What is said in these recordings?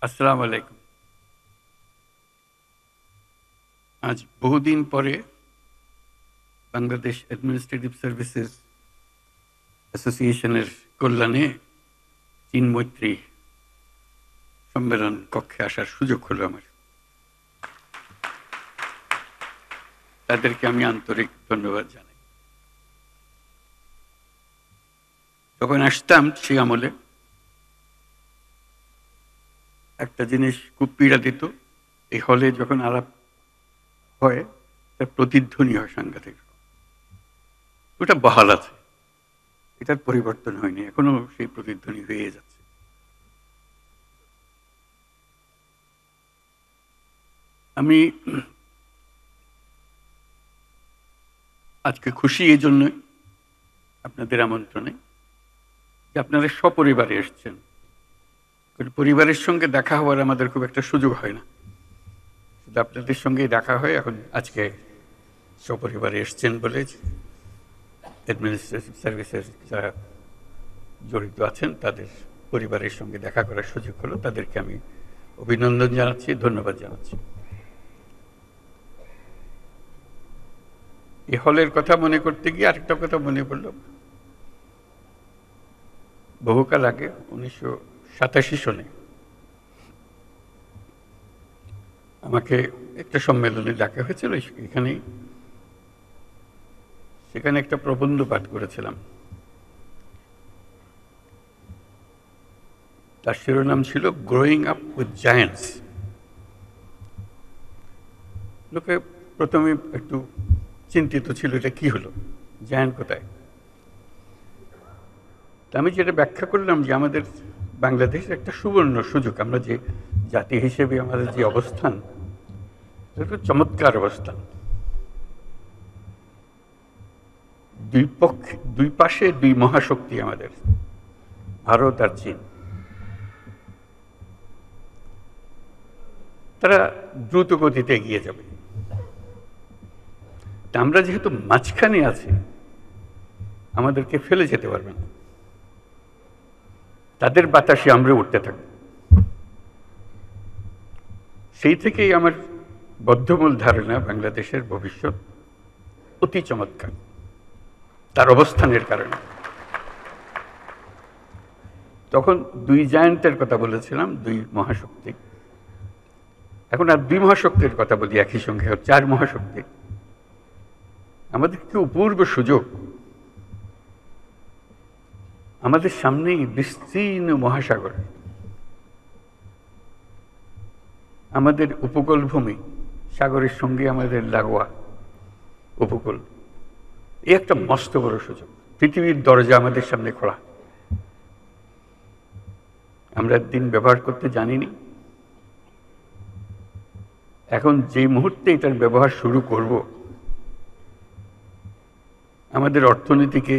আসসালামু আলাইকুম। আজ বহুদিন পরে বাংলাদেশ অ্যাডমিনিস্ট্রেটিভ সার্ভিসেস অ্যাসোসিয়েশনের কল্যাণে চীন মৈত্রী সম্মেলন কক্ষে আসার সুযোগ হলো আমার। তাদেরকে আমি আন্তরিক ধন্যবাদ জানাই। যখন আসতাম সেই আমলে একটা জিনিস খুব পীড়া দিত, এই হলে যখন আলাপ হয় তার প্রতিধ্বনি হয় সাংঘাতিক। ওটা বহাল আছে, এটার পরিবর্তন হয়নি, এখনো সেই প্রতিধ্বনি হয়ে যাচ্ছে। আমি আজকে খুশি এই জন্যই আপনাদের আমন্ত্রণে যে আপনারা সপরিবারে এসছেন। পরিবারের সঙ্গে দেখা হওয়ার আমাদের খুব একটা সুযোগ হয় না, শুধু আপনাদের সঙ্গেই দেখা হয়। এখন আজকে সপরিবারে এসছেন বলে অ্যাডমিনিস্ট্রেটিভ সার্ভিসের যারা জড়িত আছেন তাদের পরিবারের সঙ্গে দেখা করার সুযোগ হলো। তাদেরকে আমি অভিনন্দন জানাচ্ছি, ধন্যবাদ জানাচ্ছি। এই হলের কথা মনে করতে গিয়ে আরেকটা কথা মনে পড়ল। বহুকাল আগে 1987 সনে আমাকে একটা সম্মেলনে ডাকা হয়েছিল। সেখানে একটা প্রবন্ধ পাঠ করেছিলাম। তার শিরোনাম ছিল গ্রোয়িং আপ উইথ জায়ান্টস। লোকে প্রথমে একটু চিন্তিত ছিল, এটা কি হলো, জায়ান্ট কোথায়। আমি যেটা ব্যাখ্যা করলাম যে আমাদের বাংলাদেশ একটা সুবর্ণ সুযোগ, আমরা যে জাতি হিসেবে আমাদের যে অবস্থান, একটা চমৎকার অবস্থান। দুই পাশে দুই মহাশক্তি আমাদের, ভারত আর চীন। তারা দ্রুত গতিতে এগিয়ে যাবে। আমরা যেহেতু মাঝখানে আছি, আমাদেরকে ফেলে যেতে পারবে না। তাদের বাতাসে আমরা উঠতে থাকব। সেই থেকেই আমার বদ্ধমূল ধারণা বাংলাদেশের ভবিষ্যৎ অতি চমৎকার, তার অবস্থানের কারণে। তখন দুই জায়ান্টের কথা বলেছিলাম, দুই মহাশক্তি। এখন আর দুই মহাশক্তির কথা বলি একই সঙ্গে, 4 মহাশক্তি। আমাদের কি অপূর্ব সুযোগ, আমাদের সামনেই বিস্তীর্ণ মহাসাগর, আমাদের উপকূল ভূমি, সাগরের সঙ্গে আমাদের লাগোয়া উপকূল। এই একটা মস্ত বড় সুযোগ, পৃথিবীর দরজা আমাদের সামনে খোলা। আমরা দিন ব্যবহার করতে জানিনি। এখন যে মুহূর্তে এটার ব্যবহার শুরু করব, আমাদের অর্থনীতিকে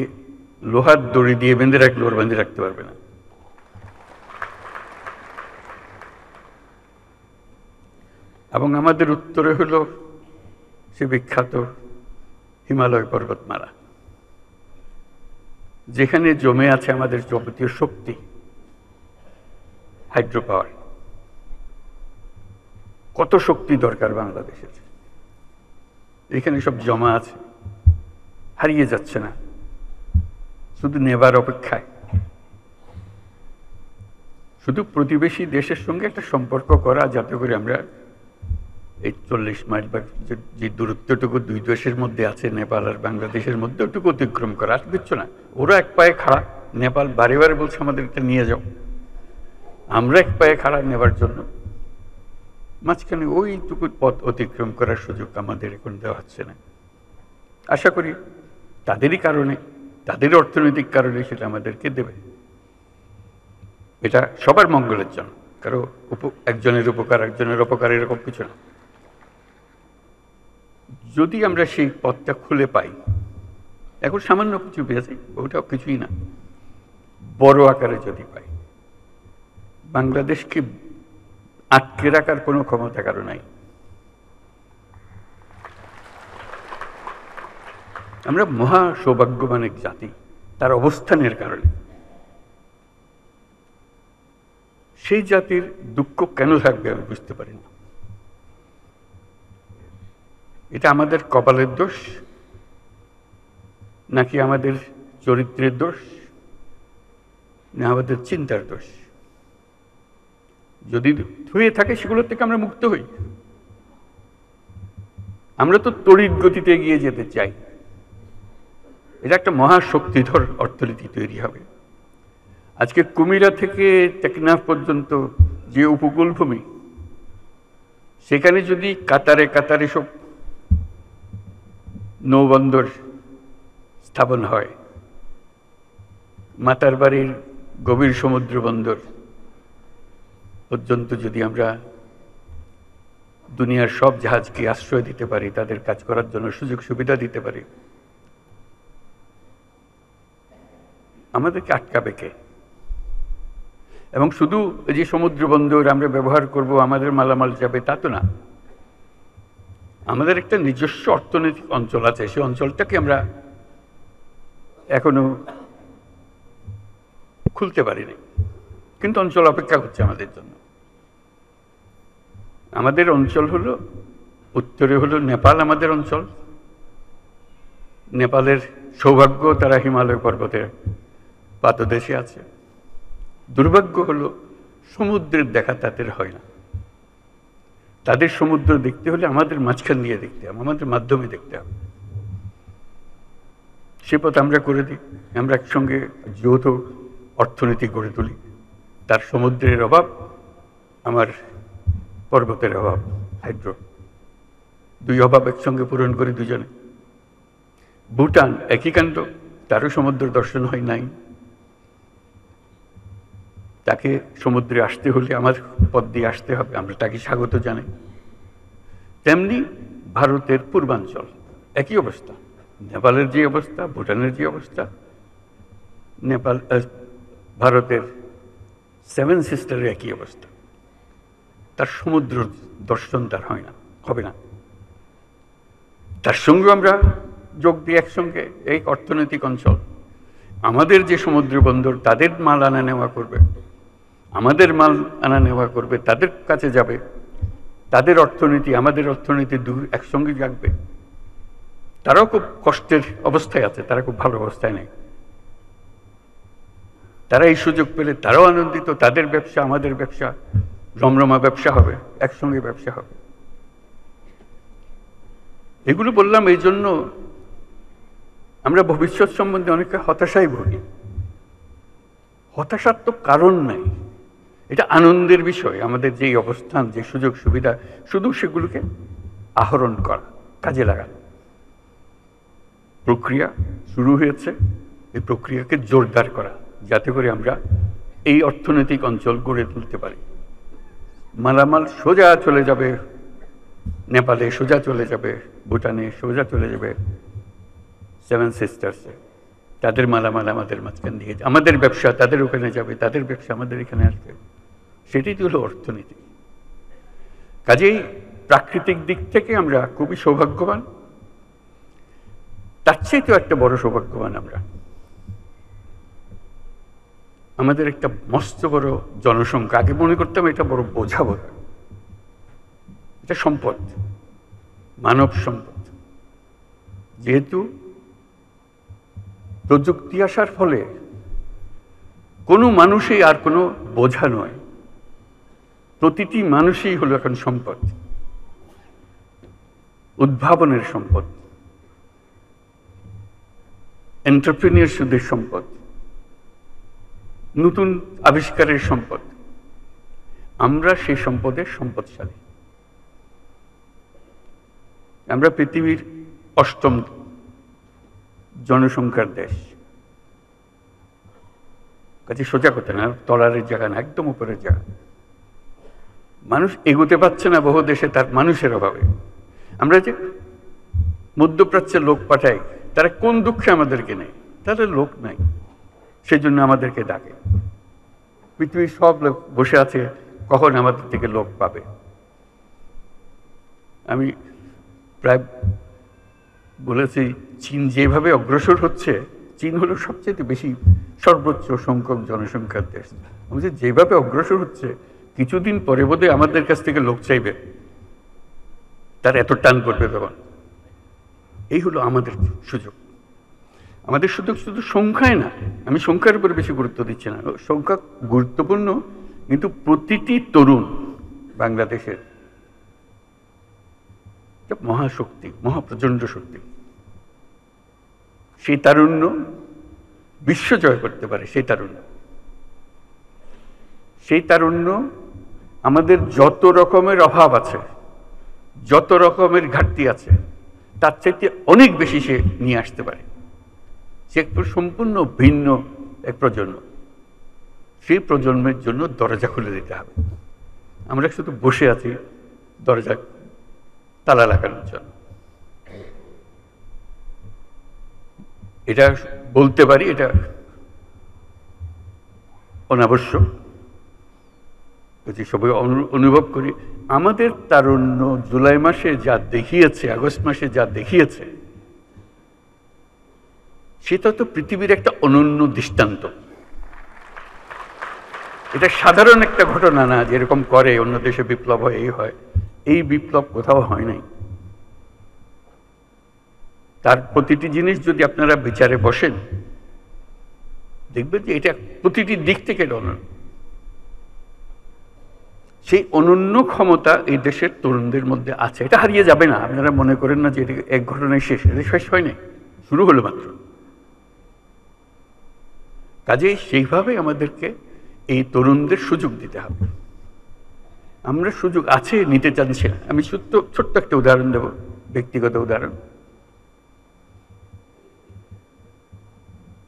লোহার দড়ি দিয়ে বেঁধে রাখলে ওর বেঁধে রাখতে পারবে না। এবং আমাদের উত্তরে হলো সে বিখ্যাত হিমালয় পর্বতমালা, যেখানে জমে আছে আমাদের যাবতীয় শক্তি, হাইড্রো পাওয়ার। কত শক্তি দরকার বাংলাদেশের, এখানে সব জমা আছে, হারিয়ে যাচ্ছে না, শুধু নেবার অপেক্ষায়। শুধু প্রতিবেশী দেশের সঙ্গে একটা সম্পর্ক করা, যাতে করে আমরা এই 40 মাইল বা যে দূরত্বটুকু দুই দেশের মধ্যে আছে, নেপাল আর বাংলাদেশের মধ্যে, ওটুকু অতিক্রম করা। আর কিচ্ছু না। ওরা এক পায়ে খাড়া, নেপাল বারে বারে বলছে আমাদের এটা নিয়ে যাও, আমরা এক পায়ে খাড়া নেবার জন্য। মাঝখানে ওইটুকু পথ অতিক্রম করার সুযোগ আমাদের এখন দেওয়া হচ্ছে না। আশা করি তাদেরই কারণে, তাদের অর্থনৈতিক কারণে সেটা আমাদেরকে দেবে। এটা সবার মঙ্গলের জন্য, কারো একজনের উপকার একজনের অপকার এরকম কিছু না। যদি আমরা সেই পথটা খুলে পাই, এখন সামান্য কিছু পেয়েছি, ওটাও কিছুই না, বড় আকারে যদি পাই, বাংলাদেশকে আটকে রাখার কোনো ক্ষমতা কারো নাই। আমরা মহা সৌভাগ্যবান এক জাতি, তার অবস্থানের কারণে। সেই জাতির দুঃখ কেন থাকবে আমি বুঝতে পারি না। এটা আমাদের কপালের দোষ নাকি আমাদের চরিত্রের দোষ না আমাদের চিন্তার দোষ? যদি হয়ে থাকে সেগুলোর থেকে আমরা মুক্ত হই। আমরা তো তড়িৎ গতিতে এগিয়ে যেতে চাই। এটা একটা মহাশক্তিধর অর্থনীতি তৈরি হবে। আজকে কুমিরা থেকে টেকনাফ পর্যন্ত যে উপকূল ভূমি, সেখানে যদি কাতারে কাতারে সব নৌবন্দর স্থাপন হয়, মাতারবাড়ির গভীর সমুদ্র বন্দর পর্যন্ত যদি আমরা দুনিয়ার সব জাহাজকে আশ্রয় দিতে পারি, তাদের কাজ করার জন্য সুযোগ সুবিধা দিতে পারি, আমাদেরকে আটকাবে কে? এবং শুধু যে সমুদ্র বন্দর আমরা ব্যবহার করব, আমাদের মালামাল যাবে, তা তো না। আমাদের একটা নিজস্ব অর্থনৈতিক অঞ্চল আছে, সেই অঞ্চলটাকে আমরা এখনো খুলতে পারিনি, কিন্তু অঞ্চল অপেক্ষা করছে আমাদের জন্য। আমাদের অঞ্চল হলো, উত্তরে হলো নেপাল আমাদের অঞ্চল। নেপালের সৌভাগ্য, তারা হিমালয় পর্বতের পাদদেশে আছে। দুর্ভাগ্য হলো সমুদ্রের দেখা তাদের হয় না। তাদের সমুদ্র দেখতে হলে আমাদের মাঝখান দিয়ে দেখতে হবে, আমাদের মাধ্যমে দেখতে হবে। সে পথ আমরা করে দিই, আমরা একসঙ্গে যৌথ অর্থনীতি গড়ে তুলি। তার সমুদ্রের অভাব, আমার পর্বতের অভাব, হাইড্রো, দুই অভাব একসঙ্গে পূরণ করি দুজনে। ভুটান একই কাণ্ড, তারও সমুদ্র দর্শন হয় নাই। তাকে সমুদ্রে আসতে হলে আমার পথ দিয়ে আসতে হবে, আমরা তাকে স্বাগত জানাই। তেমনি ভারতের পূর্বাঞ্চল একই অবস্থা, নেপালের যে অবস্থা, ভুটানের যে অবস্থা, ভারতের সেভেন সিস্টারের একই অবস্থা। তার সমুদ্র দর্শন তার হয় না, হবে না। তার সঙ্গে আমরা যোগ দিই একসঙ্গে এই অর্থনৈতিক অঞ্চল। আমাদের যে সমুদ্র বন্দর, তাদের মাল আনা নেওয়া করবে, আমাদের মাল আনা নেওয়া করবে, তাদের কাছে যাবে। তাদের অর্থনীতি আমাদের অর্থনীতি একসঙ্গে জাগবে। তারাও খুব কষ্টের অবস্থায় আছে, তারা খুব ভালো অবস্থায় নেই। তারা এই সুযোগ পেলে তারাও আনন্দিত, তাদের ব্যবসা আমাদের ব্যবসা, রমরমা ব্যবসা হবে, একসঙ্গে ব্যবসা হবে। এগুলো বললাম এই জন্য, আমরা ভবিষ্যৎ সম্বন্ধে অনেকে হতাশায় ভুগি। হতাশার তো কারণ নাই, এটা আনন্দের বিষয়। আমাদের যেই অবস্থান, যে সুযোগ সুবিধা, শুধু সেগুলোকে আহরণ করা, কাজে লাগানো। প্রক্রিয়া শুরু হয়েছে, এই প্রক্রিয়াকে জোরদার করা, যাতে করে আমরা এই অর্থনৈতিক অঞ্চল গড়ে তুলতে পারি। মালামাল সোজা চলে যাবে নেপালে, সোজা চলে যাবে ভুটানে, সোজা চলে যাবে সেভেন সিস্টার্সে। তাদের মালামাল আমাদের মাঝখান দিয়ে, আমাদের ব্যবসা তাদের ওখানে যাবে, তাদের ব্যবসা আমাদের এখানে আসবে। সেটাই তো হলো অর্থনীতি। কাজেই প্রাকৃতিক দিক থেকে আমরা খুবই সৌভাগ্যবান। তার চেয়েও একটা বড় সৌভাগ্যবান আমরা, আমাদের একটা মস্ত বড় জনসংখ্যা। আগে মনে করতাম এটা বড় বোঝা বোধ, এটা সম্পদ, মানব সম্পদ। যেহেতু প্রযুক্তি আসার ফলে কোনো মানুষই আর কোনো বোঝা নয়, প্রতিটি মানুষই হলো এখন সম্পদ, উদ্ভাবনের সম্পদ, এন্টারপ্রেনিয়রশিপের সম্পদ, নতুন আবিষ্কারের সম্পদ। আমরা সেই সম্পদের সম্পদশালী। আমরা পৃথিবীর 8ম জনসংখ্যার দেশ। কাজে সোজা কথা না, তলারের জায়গা না, একদম উপরের জায়গা। মানুষ এগোতে পারছে না বহু দেশে তার মানুষের অভাবে। আমরা যে মধ্যপ্রাচ্যের লোক পাঠাই, তারা কোন দুঃখে আমাদেরকে নেই? তাদের লোক নাই, সেই জন্য আমাদেরকে ডাকে। পৃথিবীর সব লোক বসে আছে কখন আমাদের থেকে লোক পাবে। আমি প্রায় বলেছি, চীন যেভাবে অগ্রসর হচ্ছে, চীন হলো সবচেয়ে বেশি সর্বোচ্চ সংখ্যক জনসংখ্যার দেশ। আমাদের যেভাবে অগ্রসর হচ্ছে কিছুদিন পরে বোধহয় আমাদের কাছ থেকে লোক চাইবে, তার এত টান করবে তখন। এই হলো আমাদের সুযোগ। আমাদের সুযোগ শুধু সংখ্যায় না, আমি সংখ্যার উপরে বেশি গুরুত্ব দিচ্ছি না, সংখ্যা গুরুত্বপূর্ণ, কিন্তু প্রতিটি তরুণ বাংলাদেশের মহাশক্তি, মহাপ্রচণ্ড শক্তি। সেই তারুণ্য বিশ্ব জয় করতে পারে। সেই তারুণ্য আমাদের যত রকমের অভাব আছে, যত রকমের ঘাটতি আছে, তার চাইতে অনেক বেশি সে নিয়ে আসতে পারে। সে একটু সম্পূর্ণ ভিন্ন এক প্রজন্ম। সেই প্রজন্মের জন্য দরজা খুলে দিতে হবে। আমরা শুধু বসে আছি দরজা তালা লাগানোর জন্য। এটা বলতে পারি, এটা অনাবশ্যক, যদি সবাই অনুভব করি। আমাদের তারুণ্য জুলাই মাসে যা দেখিয়েছে, আগস্ট মাসে যা দেখিয়েছে, সেটা তো পৃথিবীর একটা অনন্য দৃষ্টান্ত। এটা সাধারণ একটা ঘটনা না, যেরকম করে অন্য দেশে বিপ্লব হয়, এই হয়। এই বিপ্লব কোথাও হয় নাই। তার প্রতিটি জিনিস যদি আপনারা বিচারে বসেন, দেখবেন যে এটা প্রতিটি দিক থেকে এটা অনন্য। সেই অনন্য ক্ষমতা এই দেশের তরুণদের মধ্যে আছে। এটা হারিয়ে যাবে না। আপনারা মনে করেন না যে এটা এক ঘটনায় শেষ। এটা শেষ হয়নি, শুরু হলো মাত্র। কাজেই সেইভাবে আমাদেরকে এই তরুণদের সুযোগ দিতে হবে। আমরা সুযোগ আছে, নিতে চাচ্ছি না। আমি ছোট্ট একটা উদাহরণ দেব, ব্যক্তিগত উদাহরণ।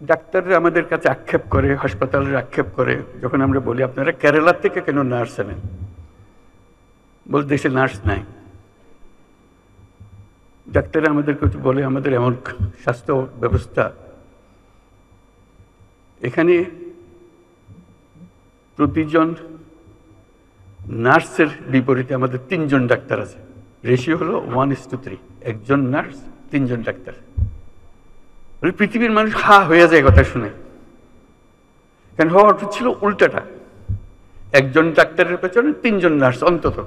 ডাক্তাররা আমাদের কাছে আক্ষেপ করে, হাসপাতালের আক্ষেপ করে, যখন আমরা বলি আপনারা কেরালা থেকে কেন নার্স আনেন, বল দেশে নার্স নাই। ডাক্তাররা আমাদেরকে বলে আমাদের এমন স্বাস্থ্য ব্যবস্থা, এখানে প্রতিজন নার্সের বিপরীতে আমাদের 3 জন ডাক্তার আছে। রেশিও হলো 1:3, একজন নার্স 3 জন ডাক্তার। পৃথিবীর মানুষ হা হয়ে যায় কথা শুনে। কারণ হওয়ার ছিল উল্টাটা, একজন ডাক্তারের পেছনে 3 জন নার্স অন্তত।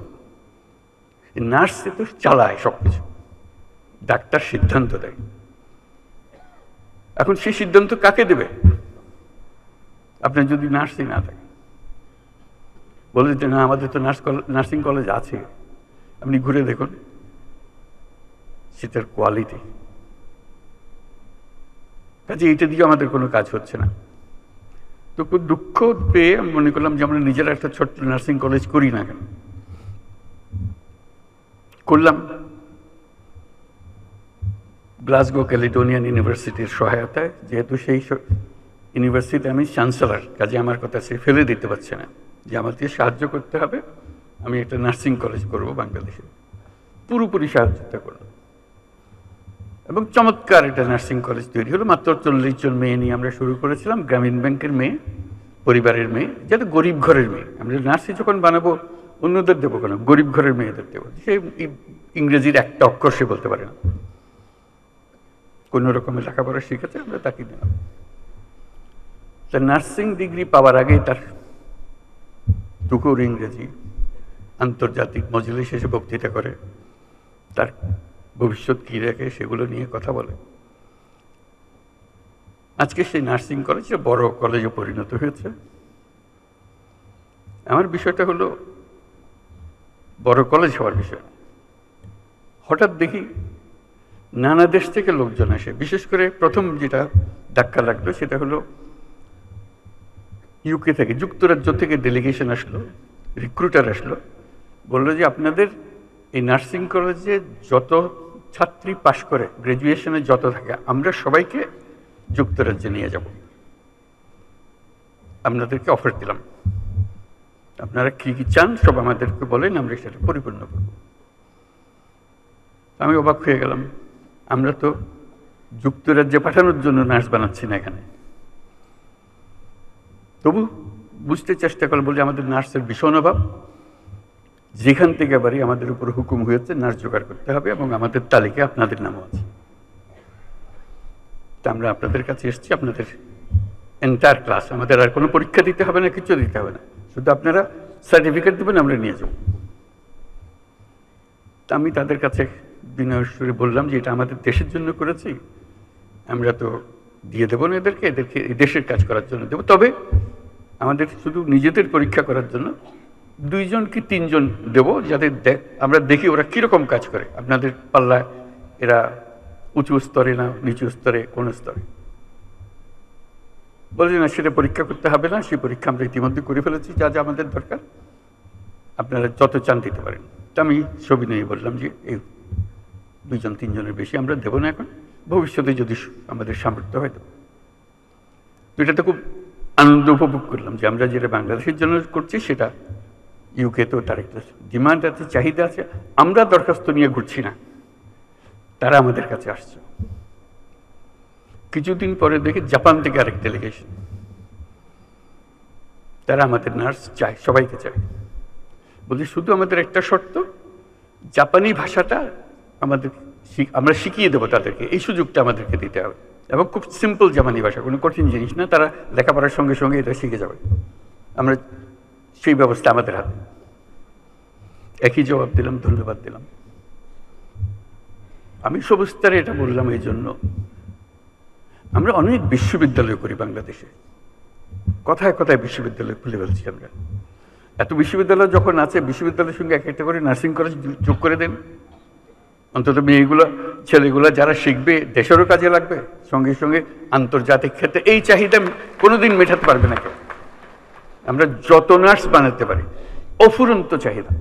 নার্স তো চালায় সবকিছু, ডাক্তার সিদ্ধান্ত দেয়। এখন সেই সিদ্ধান্ত কাকে দেবে? আপনার যদি নার্সই না থাকে, বলে যে না আমাদের তো নার্সিং কলেজ আছে, আপনি ঘুরে দেখুন সেটার কোয়ালিটি। কাজে এইটা দিয়ে আমাদের কোনো কাজ হচ্ছে না। তো খুব দুঃখ পেয়ে আমি মনে করলাম যে আমরা নিজেরা একটা ছোট্ট নার্সিং কলেজ করি না কেন। করলাম গ্লাসগো ক্যালিডোনিয়ান ইউনিভার্সিটির সহায়তায়। যেহেতু সেই ইউনিভার্সিটি আমি চ্যান্সেলর, কাজে আমার কথা সে ফেলে দিতে পারছে না, যে আমাকে সাহায্য করতে হবে, আমি একটা নার্সিং কলেজ করব বাংলাদেশে। পুরোপুরি সাহায্যতা করলাম এবং চমৎকার একটা নার্সিং কলেজ তৈরি হলো। মাত্র 40 জন মেয়ে নিয়ে আমরা শুরু করেছিলাম, গ্রামীণ ব্যাংকের মেয়ে, পরিবারের মেয়ে, যাতে গরিব ঘরের মেয়ে। আমরা নার্সিং যখন বানাবো অন্যদের দেবো কেন, গরিব ঘরের মেয়েদের দেবো। সে ইংরেজির একটা অক্ষর সে বলতে পারে না, কোনো রকমের লেখাপড়া শিখেছে, আমরা তাকে দিলাম। তার নার্সিং ডিগ্রি পাওয়ার আগেই তার টুকুর ইংরেজি, আন্তর্জাতিক মজলিসে এসে বক্তৃতা করে, তার ভবিষ্যৎ কী রেখে সেগুলো নিয়ে কথা বলে। আজকে সেই নার্সিং কলেজ বড় কলেজে পরিণত হয়েছে। আমার বিষয়টা হলো বড় কলেজ হওয়ার বিষয়। হঠাৎ দেখি নানা দেশ থেকে লোকজন আসে। বিশেষ করে প্রথম যেটা ধাক্কা লাগলো সেটা হলো ইউকে থেকে, যুক্তরাজ্য থেকে ডেলিগেশন আসলো, রিক্রুটার আসলো, বললো যে আপনাদের এই নার্সিং কলেজে যত ছাত্রী পাশ করে, গ্র্যাজুয়েশনে যত থাকে, আমরা সবাইকে যুক্তরাজ্যে নিয়ে যাব। আপনাদেরকে অফার দিলাম, আপনারা কি কি চান সব আমাদেরকে বলেন, আমরা সেটা পরিপূর্ণ করব। আমি অবাক হয়ে গেলাম, আমরা তো যুক্তরাজ্যে পাঠানোর জন্য নার্স বানাচ্ছি না এখানে। তবু বুঝতে চেষ্টা করে বলি আমাদের নার্সের ভীষণ অভাব। যেখান থেকে বাড়ি আমাদের উপর হুকুম হয়েছে নার্স জোগাড় করতে হবে এবং আমাদের তালিকায় আপনাদের নামও আছে। তা আমরা আপনাদের কাছে এসেছি আপনাদের এন্টায়ার ক্লাস, আমাদের আর কোনো পরীক্ষা দিতে হবে না, কিছু দিতে হবে না, শুধু আপনারা সার্টিফিকেট দেবেন, আমরা নিয়ে যাব। তা আমি তাদের কাছে বিনয়ের সুরে বললাম যে এটা আমাদের দেশের জন্য করেছি, আমরা তো দিয়ে দেবো না এদেরকে, এদেরকে এই দেশের কাজ করার জন্য দেবো, তবে আমাদের শুধু নিজেদের পরীক্ষা করার জন্য 2 জন কি 3 জন দেবো, যাতে আমরা দেখি ওরা কীরকম কাজ করে, আপনাদের পাল্লায় এরা উঁচু স্তরে না নিচু স্তরে, কোন স্তরে। বলছি না, সেটা পরীক্ষা করতে হবে না, সেই পরীক্ষা আমরা ইতিমধ্যে করে ফেলেছি, যা যা আমাদের দরকার আপনারা যত চান দিতে পারেন। তা আমি সবিনয়ে বললাম যে এই 2 জন 3 জনের বেশি আমরা দেবো না এখন, ভবিষ্যতে যদি আমাদের সামর্থ্য হয়। তো এটাতে খুব আনন্দ উপভোগ করলাম যে আমরা যেটা বাংলাদেশের জন্য করছি সেটা ইউকেতেও তার একটা ডিমান্ড আছে, চাহিদা আছে। আমরা দরখাস্ত নিয়ে ঘুরছি না, তারা আমাদের কাছে আসছে। কিছুদিন পরে দেখি জাপান থেকে আরেক ডেলিগেশন, তারা আমাদের নার্স চায়, সবাইকে চায়। বলছি শুধু আমাদের একটা শর্ত, জাপানি ভাষাটা আমরা শিখিয়ে দেবো তাদেরকে, এই সুযোগটা আমাদেরকে দিতে হবে, এবং খুব সিম্পল জাপানি ভাষা, কোনো কঠিন জিনিস না, তারা লেখাপড়ার সঙ্গে সঙ্গে এটা শিখে যাবে। আমরা সেই ব্যবস্থা আমাদের হাতে। একই জবাব দিলাম, ধন্যবাদ দিলাম। আমি সবিস্তারে এটা বললাম এই জন্য, আমরা অনেক বিশ্ববিদ্যালয় করি বাংলাদেশে, কথায় কথায় বিশ্ববিদ্যালয় খুলে ফেলছি আমরা। এত বিশ্ববিদ্যালয় যখন আছে, বিশ্ববিদ্যালয়ের সঙ্গে একটা করে নার্সিং কলেজ যোগ করে দেন, অন্তত মেয়েগুলো ছেলেগুলো যারা শিখবে দেশেরও কাজে লাগবে, সঙ্গে সঙ্গে আন্তর্জাতিক ক্ষেত্রে এই চাহিদা কোনোদিন মেটাতে পারবে না কেউ। আমরা যত নার্স বানাতে পারি, অফুরন্ত চাহিদা।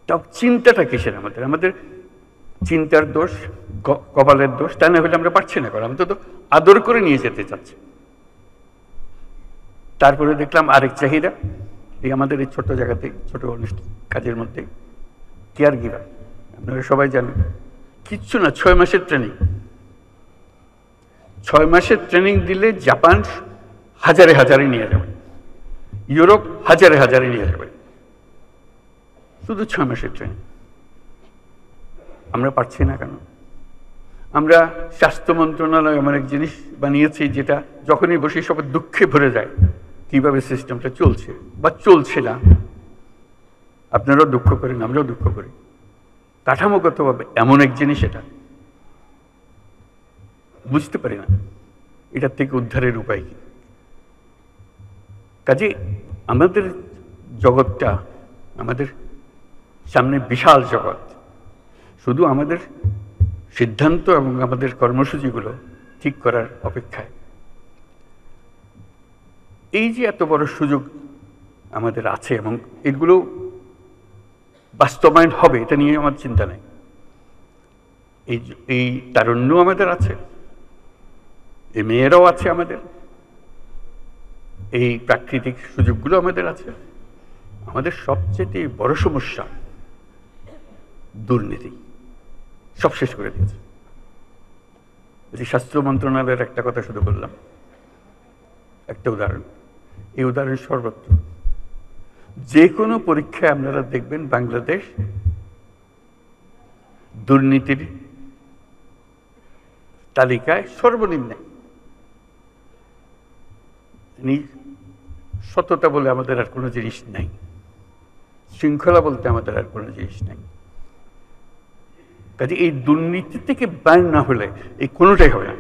তাও চিন্তাটা কিসের আমাদের? আমাদের চিন্তার দোষ, কপালের দোষ, তা না হলে আমরা পারছি না করা, অন্তত আদর করে নিয়ে যেতে চাচ্ছি। তারপরে দেখলাম আরেক চাহিদা, এই আমাদের এই ছোট্ট জায়গাতে, ছোট কাজের মধ্যে কেয়ার গিভার, আপনারা সবাই জানেন, কিচ্ছু না, 6 মাসের ট্রেনিং। 6 মাসের ট্রেনিং দিলে জাপান হাজারে হাজারে নিয়ে যাবে, ইউরোপ হাজারে হাজারে নিয়ে যাবে, শুধু 6 মাসের ট্রেনিং। আমরা পারছি না কেন? আমরা স্বাস্থ্য মন্ত্রণালয় এমন এক জিনিস বানিয়েছি যেটা যখনই বসে সবার দুঃখে ভরে যায়, কিভাবে সিস্টেমটা চলছে বা চলছে না। আপনারাও দুঃখ করেন, আমরাও দুঃখ করি। কাঠামোগতভাবে এমন এক জিনিস, এটা বুঝতে পারি না এটার থেকে উদ্ধারের উপায় কি। কাজে আমাদের জগৎটা, আমাদের সামনে বিশাল জগৎ, শুধু আমাদের সিদ্ধান্ত এবং আমাদের কর্মসূচিগুলো ঠিক করার অপেক্ষায়। এই যে এত বড় সুযোগ আমাদের আছে এবং এগুলো বাস্তবায়ন হবে, এটা নিয়ে আমার চিন্তা নেই। এই তারুণ্য আমাদের আছে, এই মেয়েরাও আছে আমাদের, এই প্রাকৃতিক সুযোগগুলো আমাদের আছে। আমাদের সবচেয়ে বড় সমস্যা দুর্নীতি, সব শেষ করে দিয়েছে। স্বাস্থ্য মন্ত্রণালয়ের একটা কথা শুধু বললাম, একটা উদাহরণ, এই উদাহরণ সর্বত্র। যে কোনো পরীক্ষায় আপনারা দেখবেন বাংলাদেশ দুর্নীতির তালিকায় সর্বনিম্নে। সততা বলে আমাদের আর কোনো জিনিস নাই, শৃঙ্খলা বলতে আমাদের আর কোনো জিনিস নাই। কাজে এই দুর্নীতি থেকে বাইর না হলে এই কোনোটাই হবে না।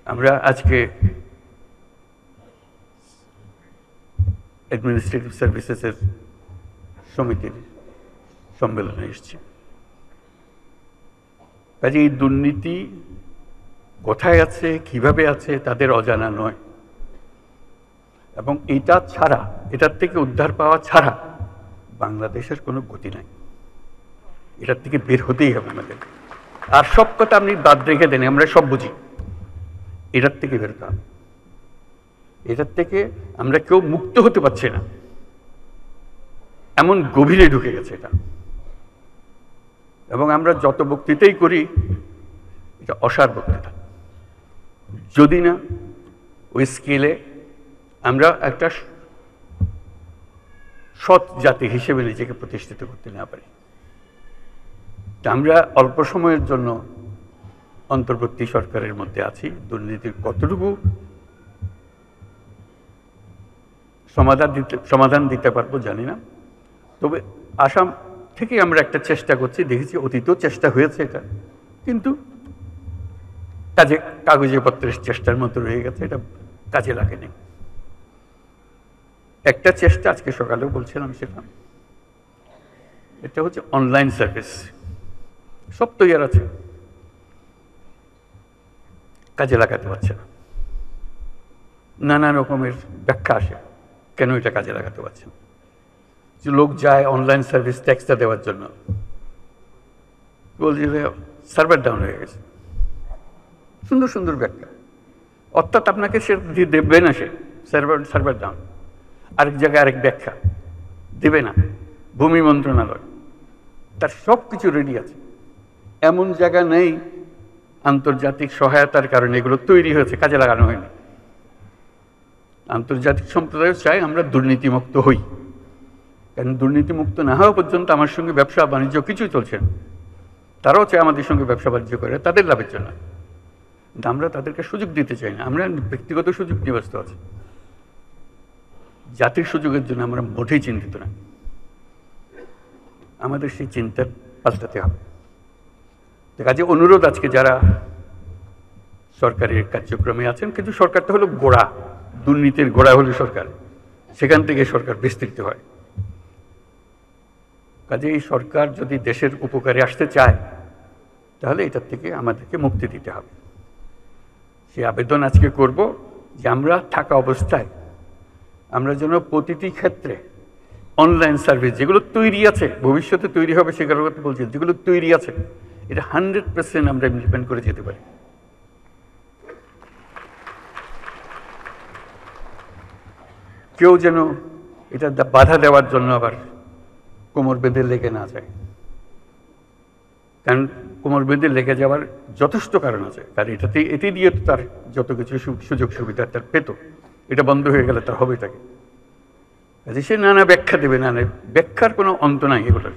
আমরা আজকে অ্যাডমিনিস্ট্রেটিভ সার্ভিসেসের সমিতির সম্মেলনে এসেছি। কাজে এই দুর্নীতি কোথায় আছে, কিভাবে আছে, তাদের অজানা নয়। এবং এটা ছাড়া, এটার থেকে উদ্ধার পাওয়া ছাড়া বাংলাদেশের কোনো গতি নাই। এটার থেকে বের হতেই হবে আমাদের। আর সব কথা আপনি বাদ রেখে দেন, আমরা সব বুঝি। এটার থেকে বেরোতে হবে। এটার থেকে আমরা কেউ মুক্ত হতে পারছি না, এমন গভীরে ঢুকে গেছে এটা। এবং আমরা যত বক্তৃতাই করি, এটা অসার বক্তৃতা। যদি না ওই স্কেলে আমরা একটা সৎ জাতি হিসেবে নিজেকে প্রতিষ্ঠিত করতে না পারি, আমরা অল্প সময়ের জন্য অন্তর্বর্তী সরকারের মধ্যে আছি, দুর্নীতির কতটুকু সমাধান দিতে পারবো জানি না। তবে আসাম থেকে আমরা একটা চেষ্টা করছি, দেখেছি অতীতেও চেষ্টা হয়েছে এটা, কিন্তু কাগজে পত্রের চেষ্টার মতো রয়ে গেছে, এটা কাজে লাগেনি। একটা চেষ্টা আজকে সকালেও বলছিলাম, সেটা এটা হচ্ছে অনলাইন সার্ভিস। সব তৈরি আছে, কাজে লাগাতে পারছে না। নানা রকমের ব্যাখ্যা আসে কেন এটা কাজে লাগাতে পারছে না। যে লোক যায় অনলাইন সার্ভিস ট্যাক্সটা দেওয়ার জন্য, বলছে সার্ভার ডাউন হয়ে গেছে। সুন্দর সুন্দর ব্যাখ্যা, অর্থাৎ আপনাকে সে দেবে না, সে সার্ভার ডাউন। আরেক জায়গায় আরেক ব্যাখ্যা দেবে না, ভূমি মন্ত্রণালয়, তার সব কিছু রেডি আছে। এমন জায়গা নেই আন্তর্জাতিক সহায়তার কারণে এগুলো তৈরি হয়েছে, কাজে লাগানো হয়নি। আন্তর্জাতিক সম্প্রদায় চাই আমরা দুর্নীতিমুক্ত হই, কারণ দুর্নীতিমুক্ত না হওয়া পর্যন্ত আমার সঙ্গে ব্যবসা বাণিজ্য কিছুই চলছে না। তারাও চায় আমাদের সঙ্গে ব্যবসা বাণিজ্য করে তাদের লাভের জন্য, কিন্তু আমরা তাদেরকে সুযোগ দিতে চাই না। আমরা ব্যক্তিগত সুযোগ নিয়ে ব্যস্ত আছি, জাতির সুযোগের জন্য আমরা মোটেই চিন্তিত না। আমাদের সেই চিন্তা পাল্টাতে হবে। কাজে অনুরোধ, আজকে যারা সরকারের কার্যক্রমে আছেন, কিন্তু সরকারটা হলো গোড়া, দুর্নীতির গোড়া হলো সরকার, সেখান থেকে সরকার বিস্তৃত হয়। কাজে এই সরকার যদি দেশের উপকারে আসতে চায়, তাহলে এটার থেকে আমাদেরকে মুক্তি দিতে হবে। সে আবেদন আজকে করব যে আমরা থাকা অবস্থায় আমরা যেন প্রতিটি ক্ষেত্রে অনলাইন সার্ভিস যেগুলো তৈরি আছে, ভবিষ্যতে তৈরি হবে সেগুলোর কথা বলছি, যেগুলো তৈরি আছে এটা 100% আমরা ইমপ্লিমেন্ট করে যেতে পারি। কেউ যেন এটা বাধা দেওয়ার জন্য আবার কোমর বেঁধে লেগে না যায়, কারণ কোমর বেঁধে লেগে যাওয়ার যথেষ্ট কারণ আছে। কারণ এটি দিয়ে তো তার যত কিছু সুযোগ সুবিধা তার পেত, এটা বন্ধ হয়ে গেলে তার হবে তাকে। কাজে সে নানা ব্যাখ্যা দেবে, নানা ব্যাখ্যার কোনো অন্ত নাই এগুলোর,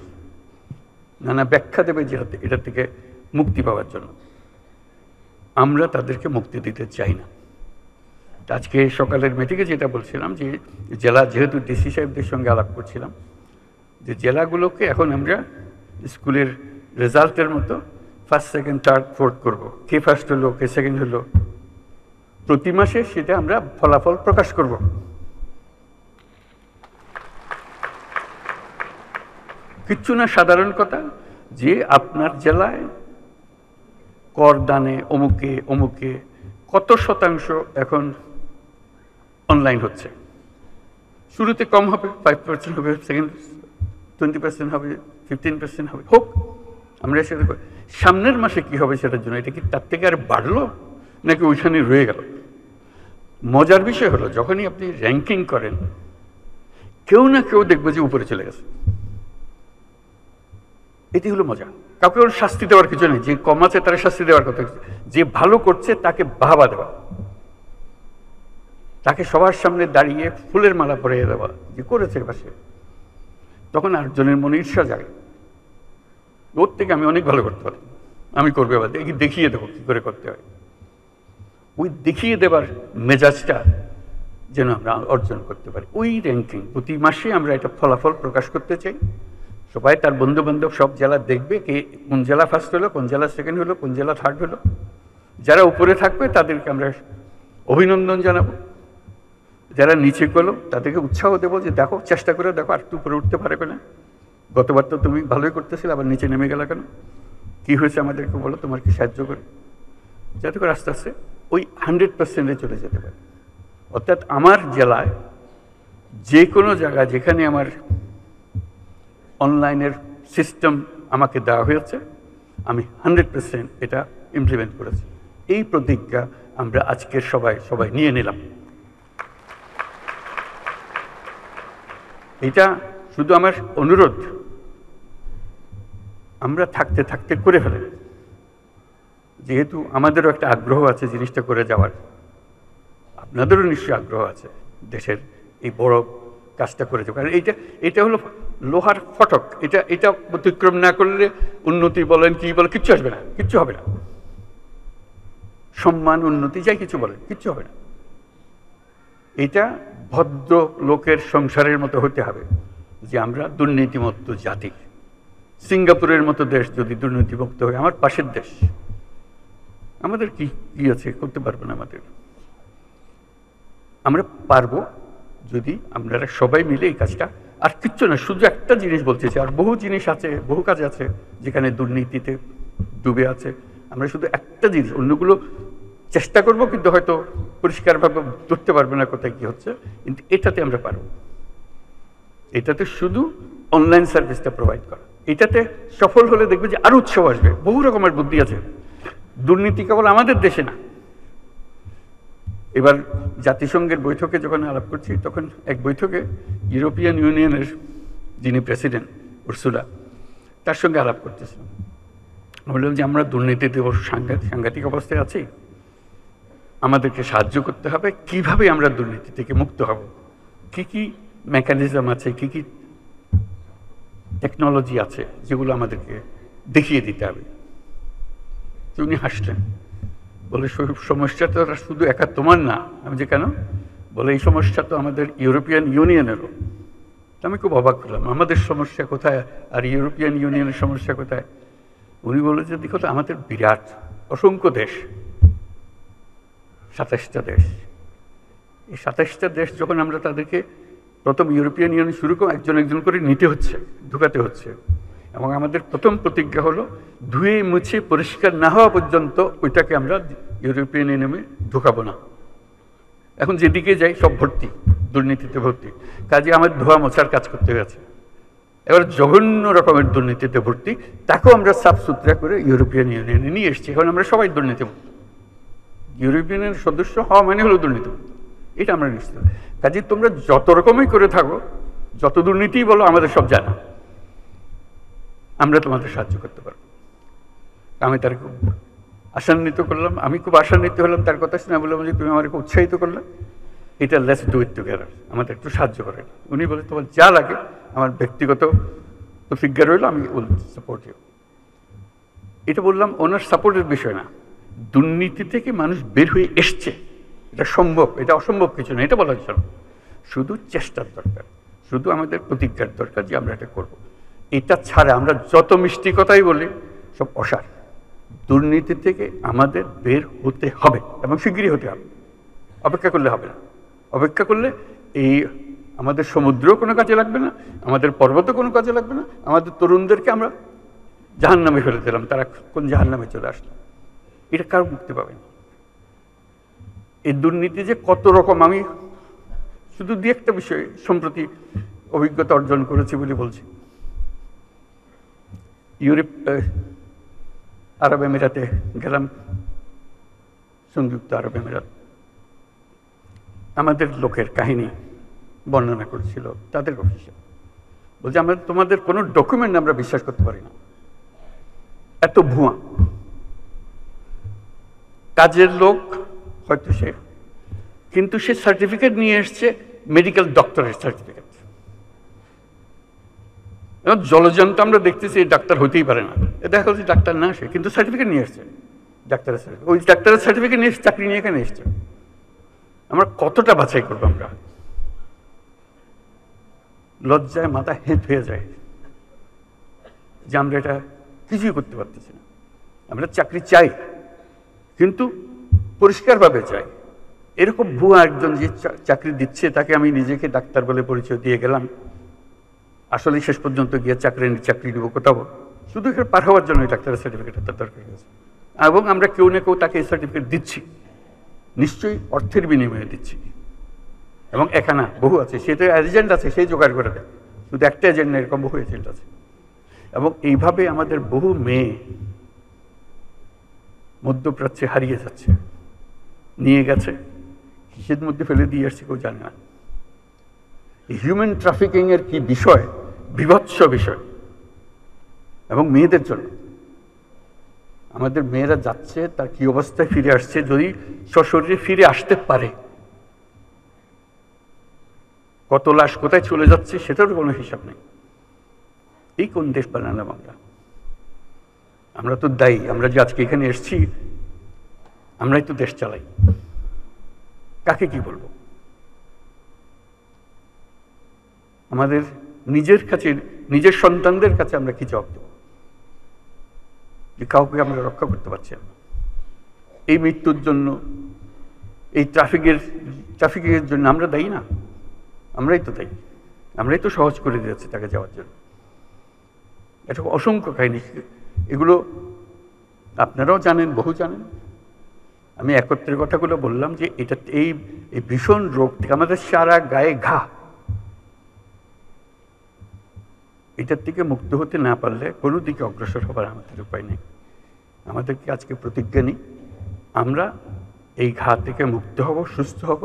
নানা ব্যাখ্যা দেবে যে এটা থেকে মুক্তি পাওয়ার জন্য। আমরা তাদেরকে মুক্তি দিতে চাই না। আজকে সকালের মিটিংয়ে যেটা বলছিলাম, যে জেলা, যেহেতু ডিসি সাহেবদের সঙ্গে আলাপ করছিলাম, যে জেলাগুলোকে এখন আমরা স্কুলের রেজাল্টের মতো ফার্স্ট, সেকেন্ড, থার্ড, ফোর্থ করব। কে ফার্স্ট হলো, কে সেকেন্ড হলো, প্রতি মাসে সেটা আমরা ফলাফল প্রকাশ করব। কিচ্ছু না, সাধারণ কথা, যে আপনার জেলায় করদানে অমুকে অমুকে কত শতাংশ এখন অনলাইন হচ্ছে। শুরুতে কম হবে, 5% হবে, সেকেন্ড 20% হবে, 15% হবে, হোক, আমরা সেটা করি। সামনের মাসে কি হবে সেটার জন্য, এটা কি তার থেকে আর বাড়লো নাকি ওইখানে রয়ে গেল? মজার বিষয় হলো, যখনই আপনি র্যাঙ্কিং করেন, কেউ না কেউ দেখবে যে উপরে চলে গেছে। এটি হলো মজা। কাউকে ওর শাস্তি দেওয়ার কিছু নেই, যে কম আছে তারা শাস্তি দেওয়ার কথা, যে ভালো করছে তাকে বাহবা দেওয়া, তাকে সবার সামনে দাঁড়িয়ে ফুলের মালা পরিয়ে দেওয়া, যে করেছে পাশে। তখন আরেকজনের মনে ঈর্ষা জাগে, ওর থেকে আমি অনেক ভালো করতে পারি, আমি করবে আবার দেখিয়ে দেবো কী করে করতে হয়। ওই দেখিয়ে দেবার মেজাজটা যেন আমরা অর্জন করতে পারি। ওই র্যাঙ্কিং প্রতি মাসে আমরা এটা ফলাফল প্রকাশ করতে চাই। সবাই তার বন্ধু বান্ধব সব জেলা দেখবে, কে কোন জেলা ফার্স্ট হলো, কোন জেলা সেকেন্ড হলো, কোন জেলা থার্ড হলো। যারা উপরে থাকবে তাদেরকে আমরা অভিনন্দন জানাবো, যারা নিচে গেলো তাদেরকে উৎসাহ দেবো যে দেখো, চেষ্টা করে দেখো, আর একটু উপরে উঠতে পারবে না, গতবার তো তুমি ভালোই করতেছিলে, আবার নিচে নেমে গেলে কেন, কী হয়েছে আমাদেরকে বলো, তোমার কি সাহায্য করে, যাতে করে আস্তে আস্তে ওই 100%-এ চলে যেতে পারে। অর্থাৎ আমার জেলায় যে কোনো জায়গা যেখানে আমার অনলাইনের সিস্টেম আমাকে দেওয়া হয়েছে, আমি 100% এটা ইমপ্লিমেন্ট করেছি। এই প্রতিজ্ঞা আমরা আজকের সবাই নিয়ে নিলাম। এটা শুধু আমার অনুরোধ, আমরা থাকতে থাকতে করে ফেলেন, যেহেতু আমাদেরও একটা আগ্রহ আছে জিনিসটা করে যাওয়ার, আপনাদেরও নিশ্চয়ই আগ্রহ আছে দেশের এই বড় কাজটা করে যাওয়ার। কারণ এটা হলো লোহার ফটক, এটা অতিক্রম না করলে উন্নতি বলেন কি বলেন কিচ্ছু আসবে না, কিচ্ছু হবে না। সম্মান, উন্নতি, যাই কিছু বলেন, কিচ্ছু হবে না। এটা ভদ্র লোকের সংসারের মতো হতে হবে, যে আমরা দুর্নীতিমুক্ত জাতি। সিঙ্গাপুরের মতো দেশ যদি দুর্নীতিমুক্ত হয়, আমার পাশের দেশ, আমাদের কি কি আছে, করতে পারবো না। আমরা পারবো যদি আমরা সবাই মিলে এই কাজটা, আর কিচ্ছু না, শুধু একটা জিনিস বলতেছি, আর বহু জিনিস আছে, বহু কাজ আছে যেখানে দুর্নীতিতে ডুবে আছে। আমরা শুধু একটা জিনিস, অন্যগুলো চেষ্টা করব কিন্তু হয়তো পরিষ্কারভাবে ধরতে পারবে না কোথায় কি হচ্ছে, কিন্তু এটাতে আমরা পারবো। এটাতে শুধু অনলাইন সার্ভিসটা প্রোভাইড করা, এটাতে সফল হলে দেখবে যে আরো উৎসব আসবে। বহু রকমের বুদ্ধি আছে, দুর্নীতি কেবল আমাদের দেশে না। এবার জাতিসংঘের বৈঠকে যখন আলাপ করছি, তখন এক বৈঠকে ইউরোপিয়ান ইউনিয়নের যিনি প্রেসিডেন্ট উর্সুলা, তার সঙ্গে আলাপ করতেছিলাম। বললাম যে আমরা দুর্নীতিতে সাংঘাতিক অবস্থায় আছি, আমাদেরকে সাহায্য করতে হবে, কিভাবে আমরা দুর্নীতি থেকে মুক্ত হব, কি কি মেকানিজম আছে, কি কি টেকনোলজি আছে, যেগুলো আমাদেরকে দেখিয়ে দিতে হবে। উনি হাসলেন, বলে সমস্যাটা শুধু একা তোমার না। আমি যে কেন? বলে এই সমস্যা তো আমাদের ইউরোপিয়ান ইউনিয়নেরও। আমি খুব অবাক হলাম, আমাদের সমস্যা কোথায় আর ইউরোপিয়ান ইউনিয়নের সমস্যা কোথায়? উনি বলে যে দেখো তো, আমাদের বিরাট অসংখ্য দেশ, 27টা দেশ। এই 27টা দেশ যখন আমরা তাদেরকে প্রথম ইউরোপিয়ান ইউনিয়ন শুরু করে একজন একজন করে নিতে হচ্ছে, ঢুকাতে হচ্ছে, এবং আমাদের প্রথম প্রতিজ্ঞা হলো ধুয়ে মুছে পরিষ্কার না হওয়া পর্যন্ত ওইটাকে আমরা ইউরোপিয়ান ইউনিয়নে ঢুকাবো না। এখন যেদিকে যাই সব ভর্তি, দুর্নীতিতে ভর্তি, কাজে আমার ধোয়া মোছার কাজ করতে হয়েছে। এবার জঘন্য রকমের দুর্নীতিতে ভর্তি, তাকেও আমরা সাফ সুতরা করে ইউরোপিয়ান ইউনিয়নে নিয়ে এসেছি। এখন আমরা সবাই দুর্নীতিমুক্ত। ইউরোপিয়ানের সদস্য হওয়া মানে হলো দুর্নীতিমুক্ত, এটা আমরা নিশ্চিত। কাজে তোমরা যত রকমই করে থাকো, যত দুর্নীতি বলো, আমাদের সব জানা, আমরা তোমাদের সাহায্য করতে পারবো। আমি তার খুব আশান্বিত করলাম, আমি খুব আশান্বিত হলাম তার কথা শুনে। বললাম যে তুমি আমাকে উৎসাহিত করলে, এটা লেটস ডু ইট টুগেদার, আমাদের একটু সাহায্য করেন। উনি বলে তোমার যা লাগে, আমার ব্যক্তিগত প্রতিজ্ঞা রইল, আমি উইল সাপোর্ট ইউ। এটা বললাম ওনার সাপোর্টের বিষয় না, দুর্নীতি থেকে মানুষ বের হয়ে এসছে, এটা সম্ভব, এটা অসম্ভব কিছু না, এটা বলার জন্য শুধু চেষ্টার দরকার, শুধু আমাদের প্রতিজ্ঞার দরকার যে আমরা এটা করব। এটা ছাড়া আমরা যত মিষ্টি কথাই বলি, সব অসার। দুর্নীতি থেকে আমাদের বের হতে হবে, এবং শিগগিরই হতে হবে। অপেক্ষা করলে হবে না। অপেক্ষা করলে এই আমাদের সমুদ্রও কোনো কাজে লাগবে না, আমাদের পর্বতও কোনো কাজে লাগবে না, আমাদের তরুণদেরকে আমরা জাহান্নামে ফেলে দিলাম, তারা কোন জাহান্নামে চলে আসলো, এটা কারো মুক্তি পাবে না। এই দুর্নীতি যে কত রকম, আমি শুধু দিয়ে একটা বিষয় সম্প্রতি অভিজ্ঞতা অর্জন করেছি বলে বলছি। ইউরোপ, আরব আমিরাতে গেলাম, সংযুক্ত আরব আমিরাত। আমাদের লোকের কাহিনী বর্ণনা করেছিল তাদের অফিসে, বলছে আমরা তোমাদের কোনো ডকুমেন্ট আমরা বিশ্বাস করতে পারি না, এত ভুয়া। কাজের লোক হয়তো সে, কিন্তু সে সার্টিফিকেট নিয়ে এসছে, মেডিকেল ডক্টরের সার্টিফিকেট। জলজন্ত আমরা দেখতেছি ডাক্তার হইতেই পারে না, দেখা যাচ্ছে ডাক্তার না সে, কিন্তু সার্টিফিকেট নিয়ে এসছে, ডাক্তারের সার্টিফিকেট। ওই ডাক্তারের সার্টিফিকেট নিয়ে চাকরি নিয়ে এখানে এসছে। আমরা কতটা বাছাই করবো? আমরা লজ্জায় মাথা হেঁট হয়ে যায় যে আমরা এটা কিছুই করতে পারতেছি না। আমরা চাকরি চাই, কিন্তু পরিষ্কারভাবে চাই। এরকম ভুয়া একজন যে চাকরি দিচ্ছে, তাকে আমি নিজেকে ডাক্তার বলে পরিচয় দিয়ে গেলাম, আসলে শেষ পর্যন্ত গিয়ে চাকরি নিব কোথাও, শুধু এখানে পার হওয়ার জন্য ডাক্তারের সার্টিফিকেট তার দরকার হয়েছে। এবং আমরা কেউ না কেউ তাকে এই সার্টিফিকেট দিচ্ছি, নিশ্চয়ই অর্থের বিনিময়ে দিচ্ছি। এবং এখানে বহু আছে, সেটা এজেন্ট আছে, সেই জোগাড় করে দেয়। শুধু একটা এজেন্ট না, এরকম বহু এজেন্ট আছে। এবং এইভাবে আমাদের বহু মেয়ে মধ্যপ্রাচ্যে হারিয়ে যাচ্ছে, নিয়ে গেছে, কিসের মধ্যে ফেলে দিয়ে আসছে কেউ জানে না। হিউম্যান ট্রাফিকিং এর কি বিষয়, বিভৎস বিষয়। এবং মেয়েদের জন্য আমাদের মেয়েরা যাচ্ছে, তার কি অবস্থায় ফিরে আসছে, যদি সশরীরে ফিরে আসতে পারে, কত লাশ কোথায় চলে যাচ্ছে সেটারও কোনো হিসাব নেই। এই কোন দেশ বানালাম আমরা? আমরা তো দায়ী। আমরা যে আজকে এখানে এসেছি, আমরাই তো দেশ চালাই, কাকে কি বলবো? আমাদের নিজের কাছে, নিজের সন্তানদের কাছে আমরা কি জবাব দেব যে কাউকে আমরা রক্ষা করতে পারছি না? এই মৃত্যুর জন্য, এই ট্রাফিকের জন্য আমরা দায়ী না? আমরাই তো দায়ী, আমরাই তো সহজ করে দিয়েছি তাকে যাওয়ার জন্য। এটা অসংখ্য কাহিনী, এগুলো আপনারাও জানেন, বহু জানেন। আমি একত্রের কথাগুলো বললাম যে এটা এই ভীষণ রোগ থেকে আমাদের সারা গায়ে ঘা, এটার থেকে মুক্ত হতে না পারলে কোনো দিকে অগ্রসর হবার আমাদের উপায় নেই। আমাদেরকে আজকে প্রতিজ্ঞা নিই, আমরা এই ঘা থেকে মুক্ত হব, সুস্থ হব।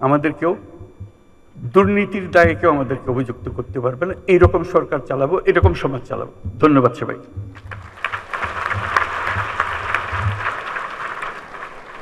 আমাদেরকেও দুর্নীতির দায়ে কেউ আমাদেরকে অভিযুক্ত করতে পারবে না। এইরকম সরকার চালাবো, এরকম সমাজ চালাবো। ধন্যবাদ সবাইকে।